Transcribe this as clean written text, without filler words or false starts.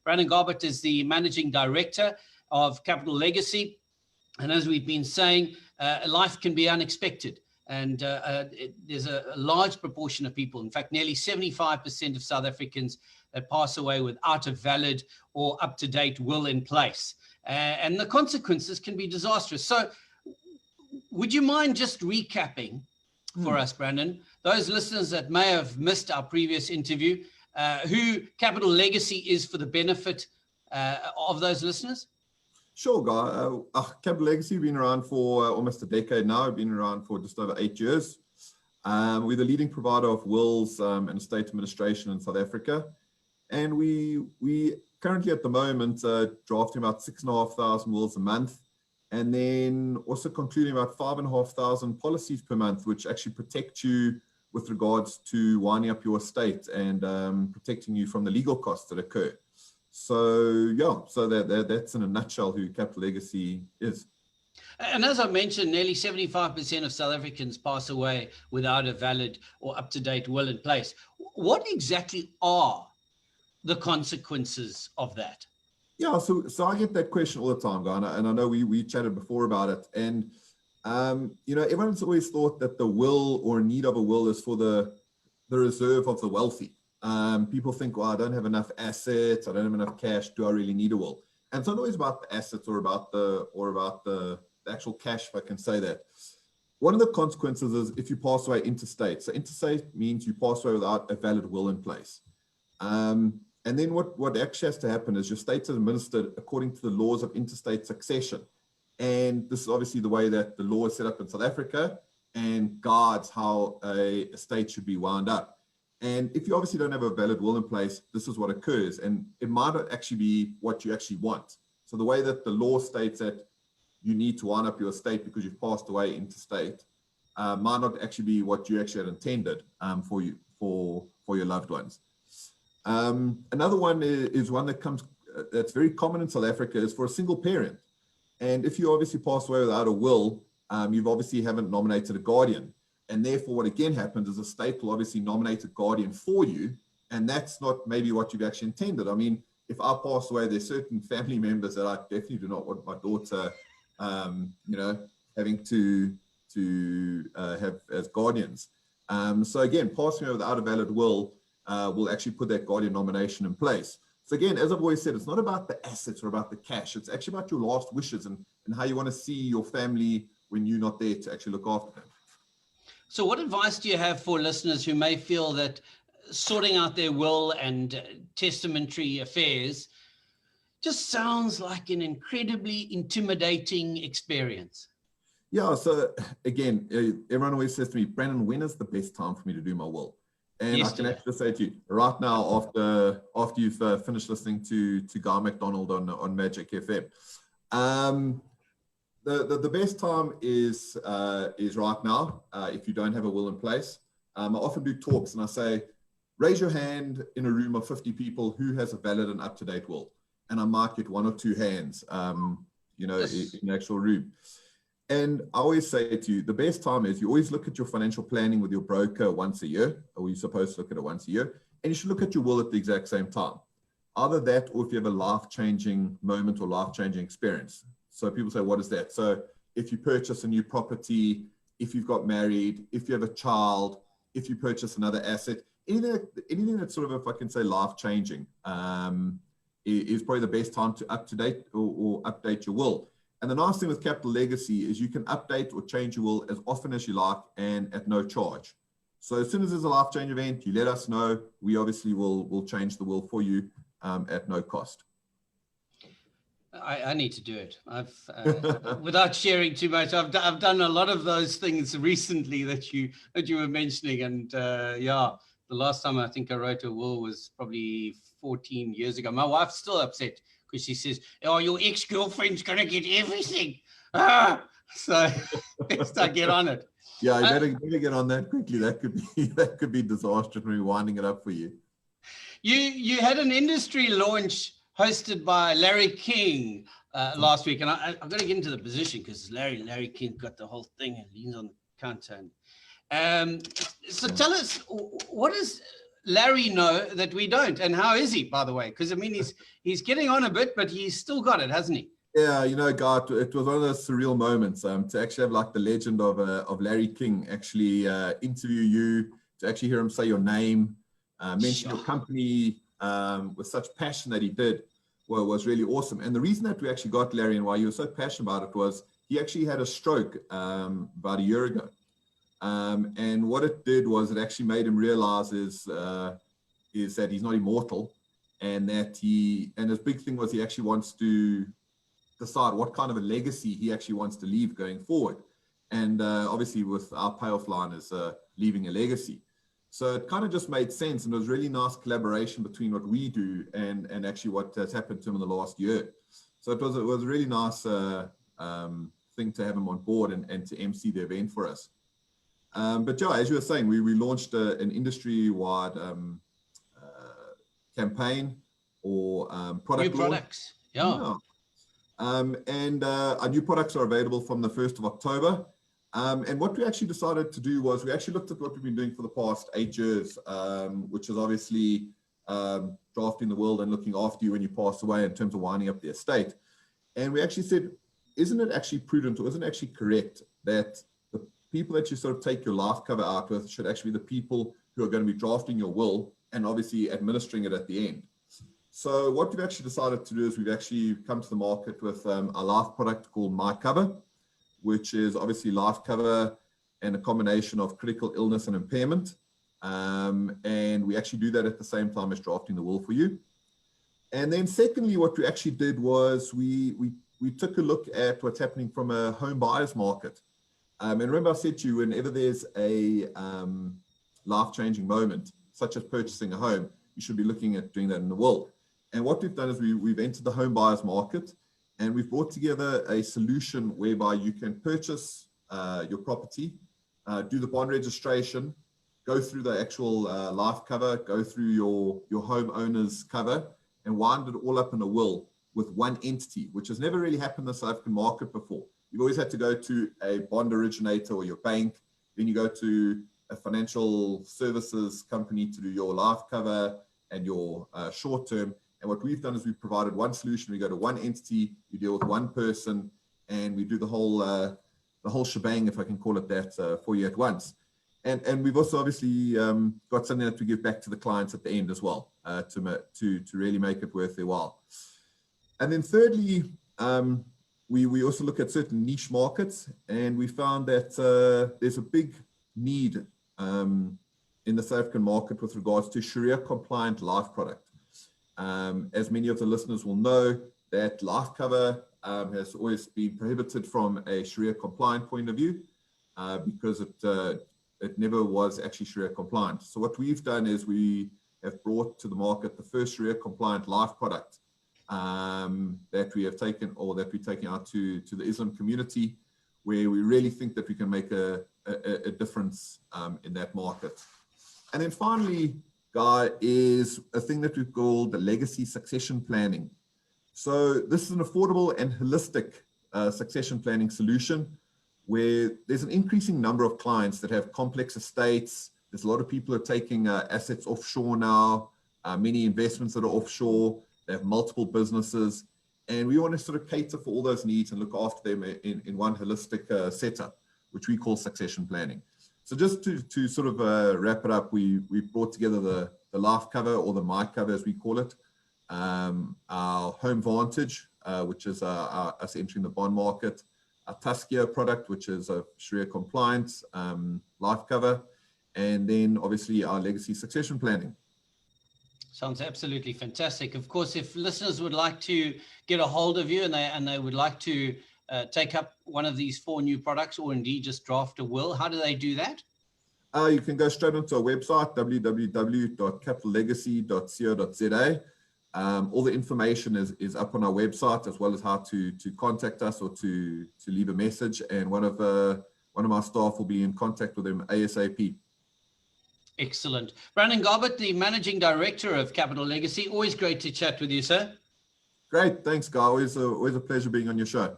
Brandon Garbutt is the Managing Director of Capital Legacy. And as we've been saying, life can be unexpected. And there's a large proportion of people, in fact, nearly 75% of South Africans that pass away without a valid or up-to-date will in place. And the consequences can be disastrous. So would you mind just recapping for us, Brandon, those listeners that may have missed our previous interview, who Capital Legacy is for the benefit of those listeners? Sure, Guy. Capital Legacy, been around for almost a decade now. We've been around for just over 8 years. We're the leading provider of wills and estate administration in South Africa. And we currently at the moment drafting about 6,500 wills a month, and then also concluding about 5,500 policies per month, which actually protect you with regards to winding up your estate and protecting you from the legal costs that occur. So yeah, so that's in a nutshell who Capital Legacy is. And as I mentioned, nearly 75% of South Africans pass away without a valid or up-to-date will in place. What exactly are the consequences of that? Yeah, so I get that question all the time, Guy, and I know we chatted before about it. And, you know, everyone's always thought that the will or need of a will is for the reserve of the wealthy. People think, well, I don't have enough assets, I don't have enough cash, do I really need a will? And it's not always about the assets or about the actual cash, if I can say that. One of the consequences is if you pass away interstate. So interstate means you pass away without a valid will in place. And then what actually has to happen is your state's administered according to the laws of interstate succession. And this is obviously the way that the law is set up in South Africa and guides how a estate should be wound up. And if you obviously don't have a valid will in place, this is what occurs. And it might not actually be what you actually want. So the way that the law states that you need to wind up your estate because you've passed away interstate might not actually be what you actually had intended for your loved ones. Another one is one that that's very common in South Africa is for a single parent. And if you obviously pass away without a will, you've obviously haven't nominated a guardian. And therefore, what again happens is the state will obviously nominate a guardian for you. And that's not maybe what you've actually intended. I mean, if I pass away, there's certain family members that I definitely do not want my daughter, you know, having to have as guardians. So again, passing away without a valid will actually put that guardian nomination in place. So again, as I've always said, it's not about the assets or about the cash. It's actually about your last wishes and how you want to see your family when you're not there to actually look after them. So what advice do you have for listeners who may feel that sorting out their will and testamentary affairs just sounds like an incredibly intimidating experience? Yeah, so again, everyone always says to me, Brandon, when is the best time for me to do my will? And yesterday. I can actually say to you, right now, after you've finished listening to Guy McDonald on Magic FM, the best time is right now, if you don't have a will in place. I often do talks and I say, raise your hand in a room of 50 people who has a valid and up-to-date will. And I might get 1 or 2 hands, you know, yes, in the actual room. And I always say to you, the best time is you always look at your financial planning with your broker once a year, or you're supposed to look at it once a year, and you should look at your will at the exact same time. Either that, or if you have a life-changing moment or life-changing experience. So people say, what is that? So if you purchase a new property, if you've got married, if you have a child, if you purchase another asset, anything that's sort of, if I can say, life-changing, is probably the best time to up-to-date or update your will. And the nice thing with Capital Legacy is you can update or change your will as often as you like and at no charge. So as soon as there's a life-change event, you let us know. We obviously will change the will for you at no cost. I need to do it. Without sharing too much, I've done a lot of those things recently that you were mentioning, and yeah, the last time I think I wrote a will was probably 14 years ago. My wife's still upset because she says, "Oh, your ex-girlfriend's gonna get everything." So best I get on it. Yeah, you better get on that quickly. That could be disastrous when we're winding it up for you. You had an industry launch hosted by Larry King last week, and I've got to get into the position because Larry King got the whole thing and leans on the counter. And so tell us, what is Larry know that we don't? And how is he, by the way? Because I mean, he's getting on a bit, but he's still got it, hasn't he? Yeah, Guy, it was one of those surreal moments to actually have like the legend of Larry King actually interview you, to actually hear him say your name, mention your company with such passion that he did, was really awesome. And the reason that we actually got Larry and why he was so passionate about it was he actually had a stroke about a year ago. And what it did was it actually made him realize is that he's not immortal, and that his big thing was he actually wants to decide what kind of a legacy he actually wants to leave going forward. And obviously with our payoff line is leaving a legacy. So it kind of just made sense, and it was really nice collaboration between what we do and actually what has happened to him in the last year. So it was a really nice thing to have him on board and to MC the event for us. But yeah, as you were saying, we launched an industry-wide campaign or product new products. Yeah. And our new products are available from the 1st of October. And what we actually decided to do was we actually looked at what we've been doing for the past 8 years, which is obviously drafting the will and looking after you when you pass away in terms of winding up the estate. And we actually said, isn't it actually prudent, or isn't it actually correct that the people that you sort of take your life cover out with should actually be the people who are going to be drafting your will and obviously administering it at the end? So what we've actually decided to do is we've actually come to the market with a life product called My Cover, which is obviously life cover and a combination of critical illness and impairment. And we actually do that at the same time as drafting the will for you. And then secondly, what we actually did was we took a look at what's happening from a home buyer's market. And remember I said to you, whenever there's a life-changing moment, such as purchasing a home, you should be looking at doing that in the will. And what we've done is we've entered the home buyer's market, and we've brought together a solution whereby you can purchase your property, do the bond registration, go through the actual life cover, go through your homeowner's cover, and wind it all up in a will with one entity, which has never really happened in the South African market before. You've always had to go to a bond originator or your bank, then you go to a financial services company to do your life cover and your short term. And what we've done is we've provided one solution. We go to one entity, you deal with one person, and we do the whole shebang, if I can call it that, for you at once. And we've also obviously got something that we give back to the clients at the end as well, to really make it worth their while. And then thirdly, we also look at certain niche markets, and we found that there's a big need in the South African market with regards to Sharia compliant life product. As many of the listeners will know, that life cover has always been prohibited from a Sharia compliant point of view because it never was actually Sharia compliant. So what we've done is we have brought to the market the first Sharia compliant life product that we have taken, or that we're taking out to the Islam community, where we really think that we can make a difference in that market. And then finally, Guy, is a thing that we've called the legacy succession planning. So this is an affordable and holistic succession planning solution where there's an increasing number of clients that have complex estates. There's a lot of people who are taking assets offshore now, many investments that are offshore. They have multiple businesses, and we want to sort of cater for all those needs and look after them in one holistic setup, which we call succession planning. So just to sort of wrap it up, we brought together the life cover, or the My Cover as we call it, our Home Vantage, which is us entering the bond market, our Tuskia product, which is a Sharia compliant life cover, and then obviously our legacy succession planning. Sounds absolutely fantastic. Of course, if listeners would like to get a hold of you and they would like to take up one of these 4 new products, or indeed just draft a will, how do they do that? You can go straight onto our website, www.capitallegacy.co.za. All the information is up on our website, as well as how to contact us or to leave a message. And one of my staff will be in contact with them ASAP. Excellent. Brandon Garbutt, the Managing Director of Capital Legacy. Always great to chat with you, sir. Great. Thanks, Guy. Always a pleasure being on your show.